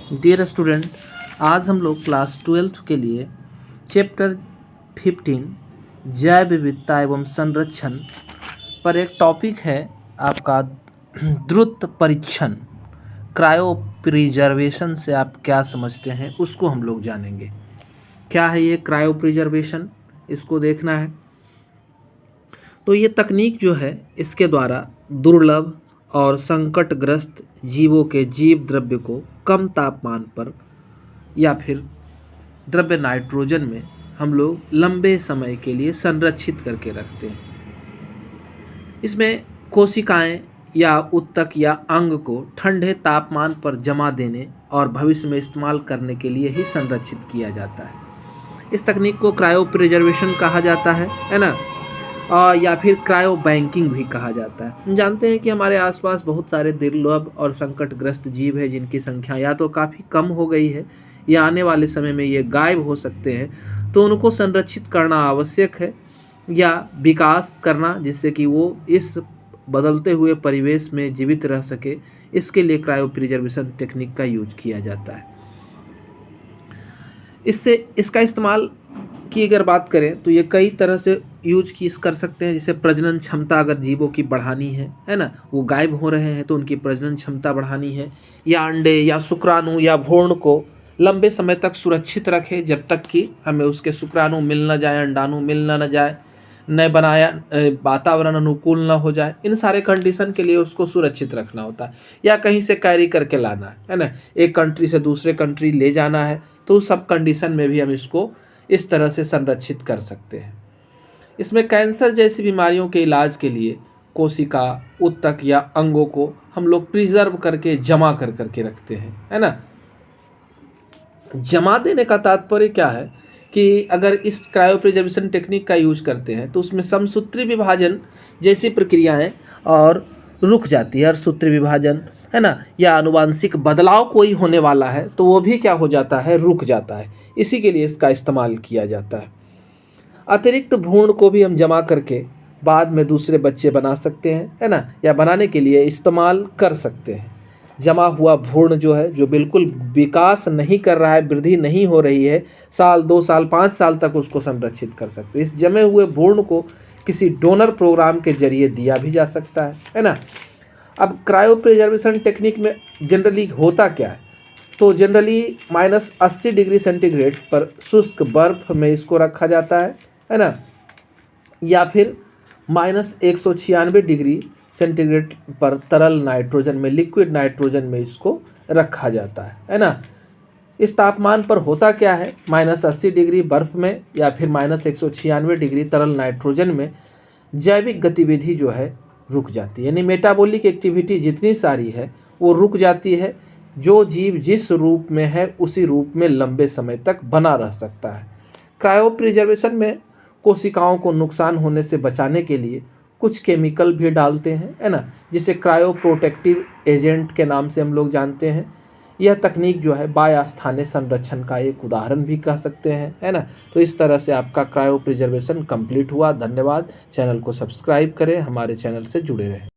Dear student, आज हम लोग क्लास 12 के लिए चैप्टर 15 जैव विविधता एवं संरक्षण पर एक टॉपिक है आपका द्रुत परीक्षण। क्रायो प्रिजर्वेशन से आप क्या समझते हैं उसको हम लोग जानेंगे। क्या है ये क्रायो प्रिजर्वेशन, इसको देखना है। तो ये तकनीक जो है इसके द्वारा दुर्लभ और संकटग्रस्त जीवों के जीव द्रव्य को कम तापमान पर या फिर द्रव्य नाइट्रोजन में हम लोग लंबे समय के लिए संरक्षित करके रखते हैं। इसमें कोशिकाएं या उत्तक या अंग को ठंडे तापमान पर जमा देने और भविष्य में इस्तेमाल करने के लिए ही संरक्षित किया जाता है। इस तकनीक को क्रायो प्रिजर्वेशन कहा जाता है ना, या फिर क्रायो बैंकिंग भी कहा जाता है। हम जानते हैं कि हमारे आसपास बहुत सारे दुर्लभ और संकटग्रस्त जीव हैं जिनकी संख्या या तो काफ़ी कम हो गई है या आने वाले समय में ये गायब हो सकते हैं। तो उनको संरक्षित करना आवश्यक है या विकास करना, जिससे कि वो इस बदलते हुए परिवेश में जीवित रह सके। इसके लिए क्रायो प्रिजर्वेशन टेक्निक का यूज किया जाता है। इसका इस्तेमाल की अगर बात करें तो ये कई तरह से यूज कर सकते हैं। जैसे प्रजनन क्षमता अगर जीवों की बढ़ानी है ना, वो गायब हो रहे हैं तो उनकी प्रजनन क्षमता बढ़ानी है, या अंडे या शुक्राणु या भ्रूण को लंबे समय तक सुरक्षित रखें जब तक कि हमें उसके शुक्राणु मिल न जाए, अंडाणु मिल न जाए, न बनाया वातावरण अनुकूल न हो जाए। इन सारे कंडीशन के लिए उसको सुरक्षित रखना होता है, या कहीं से कैरी करके लाना है ना, एक कंट्री से दूसरे कंट्री ले जाना है, तो उस सब कंडीशन में भी हम इसको इस तरह से संरक्षित कर सकते हैं। इसमें कैंसर जैसी बीमारियों के इलाज के लिए कोशिका, उत्तक या अंगों को हम लोग प्रिजर्व करके जमा कर करके रखते हैं, है ना। जमा देने का तात्पर्य क्या है कि अगर इस क्रायो प्रिजर्वेशन टेक्निक का यूज करते हैं तो उसमें समसूत्री विभाजन जैसी प्रक्रियाएं और रुक जाती है। और सूत्री विभाजन है ना, या आनुवांशिक बदलाव कोई होने वाला है तो वो भी क्या हो जाता है, रुक जाता है। इसी के लिए इसका इस्तेमाल किया जाता है। अतिरिक्त भ्रूण को भी हम जमा करके बाद में दूसरे बच्चे बना सकते हैं, है ना, या बनाने के लिए इस्तेमाल कर सकते हैं। जमा हुआ भ्रूण जो है, जो बिल्कुल विकास नहीं कर रहा है, वृद्धि नहीं हो रही है, साल 2 साल 5 साल तक उसको संरक्षित कर सकते हैं। इस जमे हुए भ्रूण को किसी डोनर प्रोग्राम के जरिए दिया भी जा सकता है ना। अब क्रायो प्रिजर्वेशन टेक्निक में जनरली होता क्या है, तो जनरली -80 डिग्री सेंटीग्रेड पर शुष्क बर्फ में इसको रखा जाता है ना, या फिर -196 डिग्री सेंटीग्रेड पर तरल नाइट्रोजन में, लिक्विड नाइट्रोजन में इसको रखा जाता है ना। इस तापमान पर होता क्या है, -80 डिग्री बर्फ में या फिर -196 डिग्री तरल नाइट्रोजन में जैविक गतिविधि जो है रुक जाती है। यानी मेटाबॉलिक एक्टिविटी जितनी सारी है वो रुक जाती है। जो जीव जिस रूप में है उसी रूप में लंबे समय तक बना रह सकता है। क्रायो प्रिजर्वेशन में कोशिकाओं को नुकसान होने से बचाने के लिए कुछ केमिकल भी डालते हैं, है ना, जिसे क्रायो प्रोटेक्टिव एजेंट के नाम से हम लोग जानते हैं। यह तकनीक जो है बायोस्थानीय संरक्षण का एक उदाहरण भी कह सकते हैं, है ना। तो इस तरह से आपका क्रायो प्रिजर्वेशन कंप्लीट हुआ। धन्यवाद। चैनल को सब्सक्राइब करें, हमारे चैनल से जुड़े रहें।